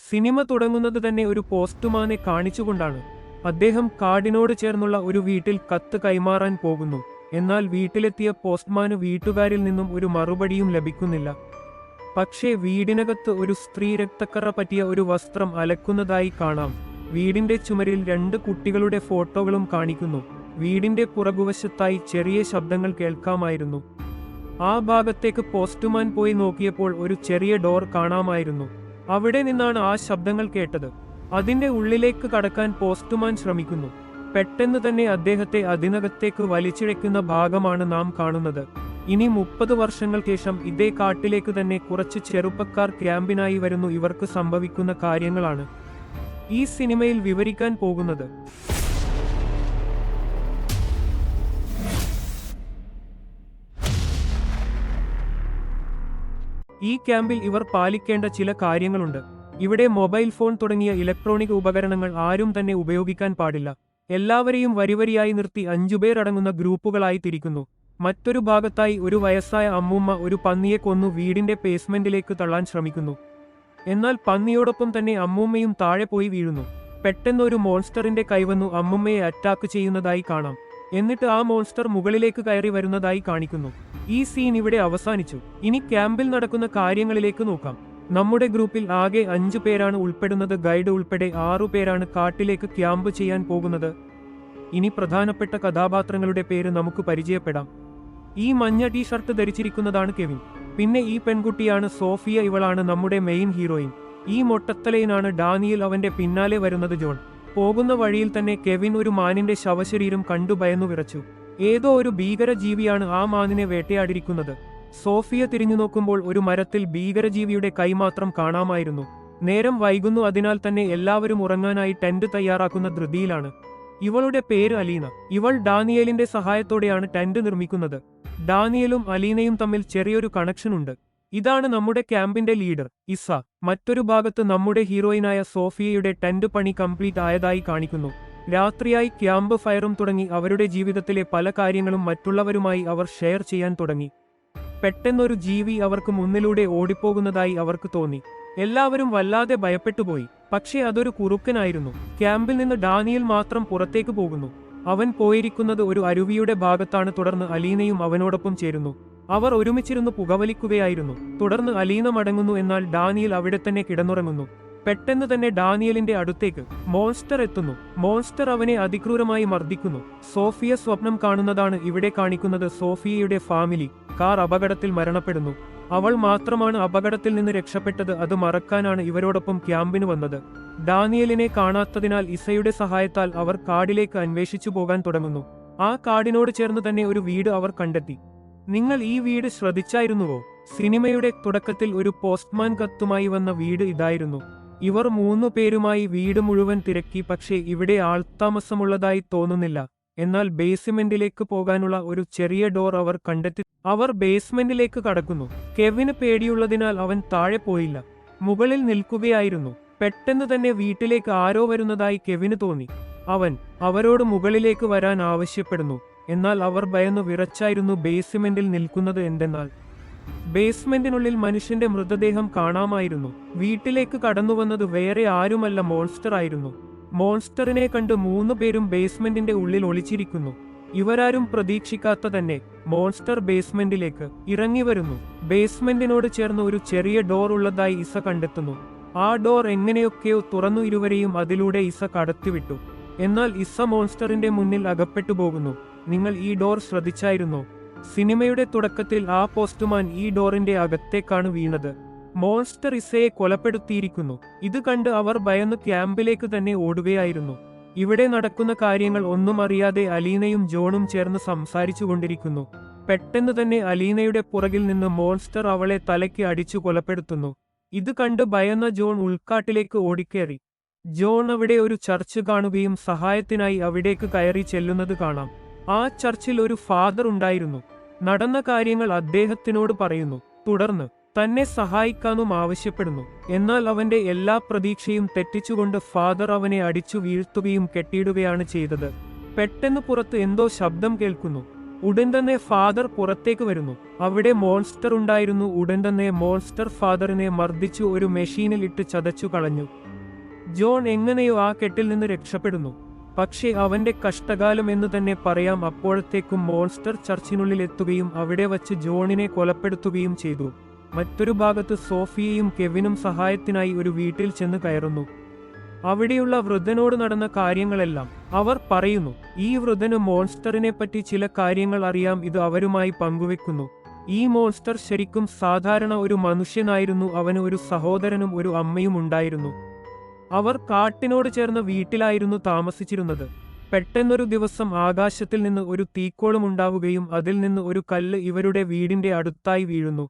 Cinema തുടങ്ങുന്നത് തന്നെ ഒരു പോസ്റ്റ്മാനെ കാണിച്ചുകൊണ്ടാണ്. അദ്ദേഹം കാടിനോട് ചേർന്നുള്ള ഒരു വീട്ടിൽ കത്ത് കൈമാറാൻ പോകുന്നു. എന്നാൽ വീട്ടിലെത്തിയ പോസ്റ്റ്മാന് വീട്ടുകാരിൽ നിന്നും ഒരു മറുപടിയും ലഭിക്കുന്നില്ല. പക്ഷേ വീടിനകത്ത് ഒരു സ്ത്രീ രക്തക്കറ പറ്റിയ ഒരു വസ്ത്രം അലക്കുന്നതായി കാണാം. വീടിന്റെ ചുമരിൽ 2 കുട്ടികളുടെ ഫോട്ടോകളും കാണിക്കുന്നു. വീടിന്റെ പുറകുവശത്തായി ചെറിയ ശബ്ദങ്ങൾ കേൾക്കാമായിരുന്നു. ആ ഭാഗത്തേക്ക് പോസ്റ്റ്മാൻ പോയി നോക്കിയപ്പോൾ ഒരു ചെറിയ ഡോർ കാണാമായിരുന്നു. അവിടെ നിന്നാണ് ആ ശബ്ദങ്ങൾ കേട്ടത്. അതിന്റെ ഉള്ളിലേക്ക് കടക്കാൻ പോസ്റ്റ്മാൻ ശ്രമിക്കുന്നു. പെട്ടെന്ന് തന്നെ അദ്ദേഹത്തെ അതിനകത്തേക്ക് വലിച്ചിഴയ്ക്കുന്ന ഭാഗമാണ് നാം കാണുന്നത്. ഇനി 30 വർഷങ്ങൾക്ക് ശേഷം ഇതേ കാട്ടിലേക്ക് തന്നെ കുറച്ച് ചെറുപ്പക്കാർ ക്യാമ്പിനായി വരുന്നു. ഇവർക്ക് സംഭവിക്കുന്ന കാര്യങ്ങളാണ് ഈ സിനിമയിൽ വിവരിക്കാൻ പോകുന്നത്. ഈ ക്യാമ്പിൽ ഇവർ പാലിക്കേണ്ട ചില കാര്യങ്ങളുണ്ട്. ഇവിടെ മൊബൈൽ ഫോൺ തുടങ്ങിയ ഇലക്ട്രോണിക് ഉപകരണങ്ങൾ ആരും തന്നെ ഉപയോഗിക്കാൻ പാടില്ല. എല്ലാവരെയും വരിവരിയായി നിർത്തി 5 പേർ അടങ്ങുന്ന ഗ്രൂപ്പുകളായി തിരിക്കുന്നു. മറ്റൊരു ഭാഗത്തായി ഒരു വയസ്സായ അമ്മൂമ്മ ഒരു പന്നിയെ കൊന്നു വീടിന്റെ ബേസ്മെന്റിലേക്ക് തള്ളാൻ ശ്രമിക്കുന്നു. എന്നാൽ പന്നിയോടൊപ്പം തന്നെ അമ്മൂമ്മയും താഴെ പോയി വീഴുന്നു. പെട്ടെന്ന് ഒരു മോൺസ്റ്ററിന്റെ കൈവന്നു അമ്മൂമ്മയെ അറ്റാക്ക് ചെയ്യുന്നതായി കാണാം. എന്നിട്ട് ആ മോൺസ്റ്റർ മുകളിലേക്ക് കയറി വരുന്നതായി കാണിക്കുന്നു. ഈ സീൻ ഇവിടെ അവസാനിച്ചു. ഇനി ക്യാമ്പിൽ നടക്കുന്ന കാര്യങ്ങളിലേക്ക് നോക്കാം. നമ്മുടെ ഗ്രൂപ്പിൽ ആകെ 5 പേരാണ് ഉൾപ്പെടുന്നത്. ഗൈഡ് ഉൾപ്പെടെ 6 പേരാണ് കാട്ടിലേക്ക് ക്യാമ്പ് ചെയ്യാൻ പോകുന്നത്. ഇനി പ്രധാനപ്പെട്ട കഥാപാത്രങ്ങളുടെ പേര് നമുക്ക് പരിചയപ്പെടാം. ഈ മഞ്ഞ ടീഷർട്ട് ധരിച്ചിരിക്കുന്നതാണ് കെവിൻ. പിന്നെ ഈ പെൺകുട്ടിയാണ് സോഫിയ. ഇവളാണ് നമ്മുടെ മെയിൻ ഹീറോയിൻ. ഈ മൊട്ടത്തലയനാണ് ഡാനിയൽ. അവന്റെ പിന്നാലെ വരുന്നത് ജോൺ. പോകുന്ന വഴിയിൽ തന്നെ കെവിൻ ഒരു മാനിന്റെ ശവശരീരം കണ്ടു ഭയന്നു വിറച്ചു. ഏതോ ഒരു ഭീകര ജീവിയാണ് ആ മാനിനെ വേട്ടയാടിയിരിക്കുന്നത്. സോഫിയ തിരിഞ്ഞു നോക്കുമ്പോൾ ഒരു മരത്തിൽ ഭീകരജീവിയുടെ കൈ മാത്രം കാണാമായിരുന്നു. നേരം വൈകുന്നു. അതിനാൽ തന്നെ എല്ലാവരും ഉറങ്ങാനായി ടെന്റ് തയ്യാറാക്കുന്ന ധൃതിയിലാണ്. ഇവളുടെ പേര് അലീന. ഇവൾ ഡാനിയേലിന്റെ സഹായത്തോടെയാണ് ടെന്റ് നിർമ്മിക്കുന്നത്. ഡാനിയലും അലീനയും തമ്മിൽ ചെറിയൊരു കണക്ഷൻ ഉണ്ട്. ഇതാണ് നമ്മുടെ ക്യാമ്പിന്റെ ലീഡർ ഇസ. മറ്റൊരു ഭാഗത്ത് നമ്മുടെ ഹീറോയിനായ സോഫിയയുടെ ടെന്റ് പണി കംപ്ലീറ്റ് ആയതായി കാണിക്കുന്നു. രാത്രിയായി ക്യാമ്പ് ഫയറും തുടങ്ങി. അവരുടെ ജീവിതത്തിലെ പല കാര്യങ്ങളും മറ്റുള്ളവരുമായി അവർ ഷെയർ ചെയ്യാൻ തുടങ്ങി. പെട്ടെന്നൊരു ജീവി അവർക്ക് മുന്നിലൂടെ ഓടിപ്പോകുന്നതായി അവർക്ക് തോന്നി. എല്ലാവരും വല്ലാതെ ഭയപ്പെട്ടുപോയി. പക്ഷേ അതൊരു കുറുക്കനായിരുന്നു. ക്യാമ്പിൽ നിന്ന് ഡാനിയൽ മാത്രം പുറത്തേക്ക് പോകുന്നു. അവൻ പോയിരിക്കുന്നത് ഒരു അരുവിയുടെ ഭാഗത്താണ്. തുടർന്ന് അലീനയും അവനോടൊപ്പം ചേരുന്നു. അവർ ഒരുമിച്ചിരുന്ന് പുകവലിക്കുകയായിരുന്നു. തുടർന്ന് അലീന മടങ്ങുന്നു. എന്നാൽ ഡാനിയൽ അവിടെ തന്നെ കിടന്നുറങ്ങുന്നു. പെട്ടെന്ന് തന്നെ ഡാനിയലിന്റെ അടുത്തേക്ക് മോൺസ്റ്റർ എത്തുന്നു. മോൺസ്റ്റർ അവനെ അതിക്രൂരമായി മർദ്ദിക്കുന്നു. സോഫിയ സ്വപ്നം കാണുന്നതാണ് ഇവിടെ കാണിക്കുന്നത്. സോഫിയയുടെ ഫാമിലി കാർ അപകടത്തിൽ മരണപ്പെടുന്നു. അവൾ മാത്രമാണ് അപകടത്തിൽ നിന്ന് രക്ഷപ്പെട്ടത്. അത് മറക്കാനാണ് ഇവരോടൊപ്പം ക്യാമ്പിന് വന്നത്. ഡാനിയലിനെ കാണാത്തതിനാൽ ഇസയുടെ സഹായത്താൽ അവർ കാടിലേക്ക് അന്വേഷിച്ചു പോകാൻ തുടങ്ങുന്നു. ആ കാടിനോട് ചേർന്ന് തന്നെ ഒരു വീട് അവർ കണ്ടെത്തി. നിങ്ങൾ ഈ വീട് ശ്രദ്ധിച്ചായിരുന്നുവോ? സിനിമയുടെ തുടക്കത്തിൽ ഒരു പോസ്റ്റ്മാൻ കത്തുമായി വന്ന വീട് ഇതായിരുന്നു. ഇവർ 3 പേരുമായി വീട് മുഴുവൻ തിരക്കി. പക്ഷേ ഇവിടെ ആൾത്താമസമുള്ളതായി തോന്നുന്നില്ല. എന്നാൽ ബേസ്മെന്റിലേക്ക് പോകാനുള്ള ഒരു ചെറിയ ഡോർ അവർ കണ്ടെത്തി. അവർ ബേസ്മെന്റിലേക്ക് കടക്കുന്നു. കെവിന് പേടിയുള്ളതിനാൽ അവൻ താഴെ പോയില്ല, മുകളിൽ നിൽക്കുകയായിരുന്നു. പെട്ടെന്ന് തന്നെ വീട്ടിലേക്ക് ആരോ വരുന്നതായി കെവിന് തോന്നി. അവൻ അവരോട് മുകളിലേക്ക് വരാൻ ആവശ്യപ്പെടുന്നു. എന്നാൽ അവർ ഭയന്നു വിറച്ചായിരുന്നു ബേസ്മെന്റിൽ നിൽക്കുന്നത്. എന്തെന്നാൽ ബേസ്മെന്റിനുള്ളിൽ മനുഷ്യന്റെ മൃതദേഹം കാണാമായിരുന്നു. വീട്ടിലേക്ക് കടന്നുവന്നത് വേറെ ആരുമല്ല, മോൺസ്റ്റർ ആയിരുന്നു. മോൺസ്റ്ററിനെ കണ്ട് 3 പേരും ബേസ്മെന്റിന്റെ ഉള്ളിൽ ഒളിച്ചിരിക്കുന്നു. ഇവരാരും പ്രതീക്ഷിക്കാത്ത തന്നെ മോൺസ്റ്റർ ബേസ്മെന്റിലേക്ക് ഇറങ്ങി വരുന്നു. ബേസ്മെന്റിനോട് ചേർന്ന് ഒരു ചെറിയ ഡോർ ഉള്ളതായി ഇസ കണ്ടെത്തുന്നു. ആ ഡോർ എങ്ങനെയൊക്കെയോ തുറന്നു. ഇരുവരെയും അതിലൂടെ ഇസ കടത്തിവിട്ടു. എന്നാൽ ഇസ മോൺസ്റ്ററിന്റെ മുന്നിൽ അകപ്പെട്ടു പോകുന്നു. നിങ്ങൾ ഈ ഡോർ ശ്രദ്ധിച്ചായിരുന്നോ? സിനിമയുടെ തുടക്കത്തിൽ ആ പോസ്റ്റ്മാൻ ഈ ഡോറിന്റെ അകത്തേക്കാണ് വീണത്. മോൺസ്റ്റർ ഇസയെ കൊലപ്പെടുത്തിയിരിക്കുന്നു. ഇത് കണ്ട് അവർ ഭയന്ന് ക്യാമ്പിലേക്ക് തന്നെ ഓടുകയായിരുന്നു. ഇവിടെ നടക്കുന്ന കാര്യങ്ങൾ ഒന്നും അറിയാതെ അലീനയും ജോണും ചേർന്ന് സംസാരിച്ചുകൊണ്ടിരിക്കുന്നു. പെട്ടെന്ന് തന്നെ അലീനയുടെ പുറകിൽ നിന്ന് മോൺസ്റ്റർ അവളെ തലയ്ക്ക് അടിച്ചു കൊലപ്പെടുത്തുന്നു. ഇത് കണ്ട് ഭയന്ന ജോൺ ഉൾക്കാട്ടിലേക്ക് ഓടിക്കേറി. ജോൺ അവിടെ ഒരു ചർച്ച് കാണുകയും സഹായത്തിനായി അവിടേക്ക് കയറി ചെല്ലുന്നത് കാണാം. ആ ചർച്ചിൽ ഒരു ഫാദർ ഉണ്ടായിരുന്നു. നടന്ന കാര്യങ്ങൾ അദ്ദേഹത്തിനോട് പറയുന്നു. തുടർന്ന് തന്നെ സഹായിക്കാനും ആവശ്യപ്പെടുന്നു. എന്നാൽ അവന്റെ എല്ലാ പ്രതീക്ഷയും തെറ്റിച്ചുകൊണ്ട് ഫാദർ അവനെ അടിച്ചു വീഴ്ത്തുകയും കെട്ടിയിടുകയാണ് ചെയ്തത്. പെട്ടെന്ന് പുറത്ത് എന്തോ ശബ്ദം കേൾക്കുന്നു. ഉടൻ തന്നെ ഫാദർ പുറത്തേക്ക് വരുന്നു. അവിടെ മോൺസ്റ്റർ ഉണ്ടായിരുന്നു. ഉടൻ തന്നെ മോൺസ്റ്റർ ഫാദറിനെ മർദ്ദിച്ചു ഒരു മെഷീനിൽ ഇട്ട് ചതച്ചു കളഞ്ഞു. ജോൺ എങ്ങനെയോ ആ കെട്ടിൽ നിന്ന് രക്ഷപ്പെടുന്നു. പക്ഷേ അവന്റെ കഷ്ടകാലം എന്ന് തന്നെ പറയാം. അപ്പോഴത്തേക്കും മോൺസ്റ്റർ ചർച്ചിനുള്ളിൽ എത്തുകയും അവിടെ വച്ച് ജോണിനെ കൊലപ്പെടുത്തുകയും ചെയ്തു. മറ്റൊരു ഭാഗത്ത് സോഫിയയും കെവിനും സഹായത്തിനായി ഒരു വീട്ടിൽ ചെന്ന് കയറുന്നു. അവിടെയുള്ള വൃദ്ധനോട് നടന്ന കാര്യങ്ങളെല്ലാം അവർ പറയുന്നു. ഈ വൃദ്ധന് മോൺസ്റ്ററിനെ പറ്റി ചില കാര്യങ്ങൾ അറിയാം. ഇത് അവരുമായി പങ്കുവെക്കുന്നു. ഈ മോൺസ്റ്റർ ശരിക്കും സാധാരണ ഒരു മനുഷ്യനായിരുന്നു. അവന് ഒരു സഹോദരനും ഒരു അമ്മയും ഉണ്ടായിരുന്നു. അവർ കാട്ടിനോട് ചേർന്ന വീട്ടിലായിരുന്നു താമസിച്ചിരുന്നത്. പെട്ടെന്നൊരു ദിവസം ആകാശത്തിൽ നിന്ന് ഒരു തീക്കോളം ഉണ്ടാവുകയും അതിൽ നിന്ന് ഒരു കല്ല് ഇവരുടെ വീടിന്റെ അടുത്തായി വീഴുന്നു.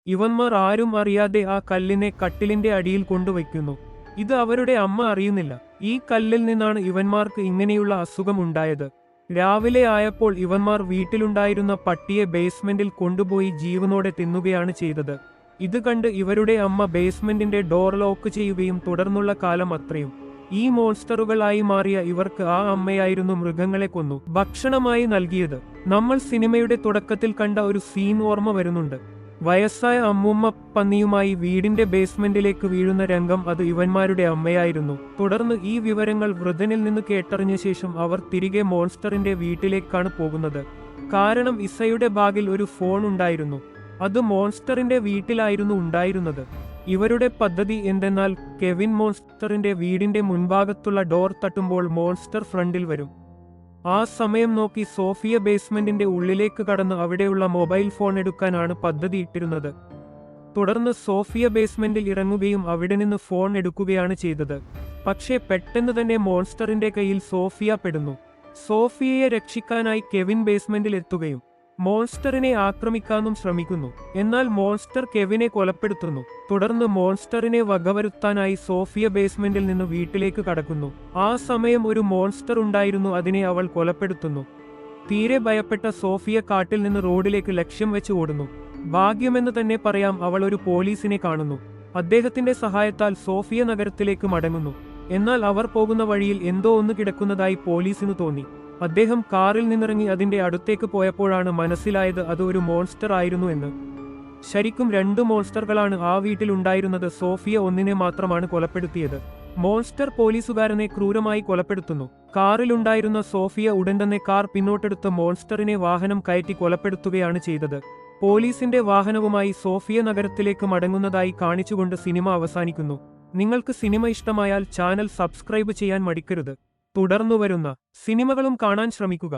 ഇവന്മാർ ആരും അറിയാതെ ആ കല്ലിനെ കട്ടിലിന്റെ അടിയിൽ കൊണ്ടുവയ്ക്കുന്നു. ഇത് അവരുടെ അമ്മ അറിയുന്നില്ല. ഈ കല്ലിൽ നിന്നാണ് ഇവന്മാർക്ക് ഇങ്ങനെയുള്ള അസുഖമുണ്ടായത്. രാവിലെ ആയപ്പോൾ ഇവന്മാർ വീട്ടിലുണ്ടായിരുന്ന പട്ടിയെ ബേസ്മെന്റിൽ കൊണ്ടുപോയി ജീവനോടെ തിന്നുകയാണ് ചെയ്തത്. ഇത് കണ്ട് ഇവരുടെ അമ്മ ബേസ്മെന്റിന്റെ ഡോർ ലോക്ക് ചെയ്യുകയും തുടർന്നുള്ള കാലം അത്രയും ഈ മോൺസ്റ്ററുകളായി മാറിയ ഇവർക്ക് ആ അമ്മയായിരുന്നു മൃഗങ്ങളെ കൊന്നു ഭക്ഷണമായി നൽകിയത്. നമ്മൾ സിനിമയുടെ തുടക്കത്തിൽ കണ്ട ഒരു സീൻ ഓർമ്മ വരുന്നുണ്ട്. വയസ്സായ അമ്മൂമ്മ പന്നിയുമായി വീടിന്റെ ബേസ്മെന്റിലേക്ക് വീഴുന്ന രംഗം. അത് ഇവന്മാരുടെ അമ്മയായിരുന്നു. തുടർന്ന് ഈ വിവരങ്ങൾ വൃദ്ധനിൽ നിന്ന് കേട്ടറിഞ്ഞ ശേഷം അവർ തിരികെ മോൺസ്റ്ററിന്റെ വീട്ടിലേക്കാണ് പോകുന്നത്. കാരണം ഇസയുടെ ബാഗിൽ ഒരു ഫോൺ ഉണ്ടായിരുന്നു. അത് മോൺസ്റ്ററിന്റെ വീട്ടിലായിരുന്നു ഉണ്ടായിരുന്നത്. ഇവരുടെ പദ്ധതി എന്തെന്നാൽ കെവിൻ മോൺസ്റ്ററിന്റെ വീടിന്റെ മുൻഭാഗത്തുള്ള ഡോർ തട്ടുമ്പോൾ മോൺസ്റ്റർ ഫ്രണ്ടിൽ വരും. ആ സമയം നോക്കി സോഫിയ ബേസ്മെന്റിന്റെ ഉള്ളിലേക്ക് കടന്ന് അവിടെയുള്ള മൊബൈൽ ഫോൺ എടുക്കാനാണ് പദ്ധതിയിട്ടിരുന്നത്. തുടർന്ന് സോഫിയ ബേസ്മെന്റിൽ ഇറങ്ങുകയും അവിടെ നിന്ന് ഫോൺ എടുക്കുകയാണ് ചെയ്തത്. പക്ഷേ പെട്ടെന്ന് തന്നെ മോൺസ്റ്ററിന്റെ കയ്യിൽ സോഫിയ പെടുന്നു. സോഫിയയെ രക്ഷിക്കാനായി കെവിൻ ബേസ്മെന്റിൽ എത്തുകയും മോൺസ്റ്ററിനെ ആക്രമിക്കാനും ശ്രമിക്കുന്നു. എന്നാൽ മോൺസ്റ്റർ കെവിനെ കൊലപ്പെടുത്തുന്നു. തുടർന്ന് മോൺസ്റ്ററിനെ വകവരുത്താനായി സോഫിയ ബേസ്മെന്റിൽ നിന്ന് വീട്ടിലേക്ക് കടക്കുന്നു. ആ സമയം ഒരു മോൺസ്റ്റർ ഉണ്ടായിരുന്നു. അതിനെ അവൾ കൊലപ്പെടുത്തുന്നു. തീരെ ഭയപ്പെട്ട സോഫിയ കാട്ടിൽ നിന്ന് റോഡിലേക്ക് ലക്ഷ്യം വെച്ച് ഓടുന്നു. ഭാഗ്യമെന്ന് തന്നെ പറയാം. അവൾ ഒരു പോലീസിനെ കാണുന്നു. അദ്ദേഹത്തിന്റെ സഹായത്താൽ സോഫിയ നഗരത്തിലേക്ക് മടങ്ങുന്നു. എന്നാൽ അവർ പോകുന്ന വഴിയിൽ എന്തോ ഒന്ന് കിടക്കുന്നതായി പോലീസിനു തോന്നി. അദ്ദേഹം കാറിൽ നിന്നിറങ്ങി അതിന്റെ അടുത്തേക്ക് പോയപ്പോഴാണ് മനസ്സിലായത് അത് ഒരു മോൺസ്റ്റർ ആയിരുന്നു എന്ന്. ശരിക്കും 2 മോൺസ്റ്ററുകളാണ് ആ വീട്ടിലുണ്ടായിരുന്നത്. സോഫിയ ഒന്നിനെ മാത്രമാണ് കൊലപ്പെടുത്തിയത്. മോൺസ്റ്റർ പോലീസുകാരനെ ക്രൂരമായി കൊലപ്പെടുത്തുന്നു. കാറിലുണ്ടായിരുന്ന സോഫിയ ഉടൻ തന്നെ കാർ പിന്നോട്ടെടുത്ത് മോൺസ്റ്ററിനെ വാഹനം കയറ്റി കൊലപ്പെടുത്തുകയാണ് ചെയ്തത്. പോലീസിന്റെ വാഹനവുമായി സോഫിയ നഗരത്തിലേക്ക് മടങ്ങുന്നതായി കാണിച്ചുകൊണ്ട് സിനിമ അവസാനിക്കുന്നു. നിങ്ങൾക്ക് സിനിമ ഇഷ്ടമായാൽ ചാനൽ സബ്സ്ക്രൈബ് ചെയ്യാൻ മടിക്കരുത്. തുടർന്നു വരുന്ന സിനിമകളും കാണാൻ ശ്രമിക്കുക.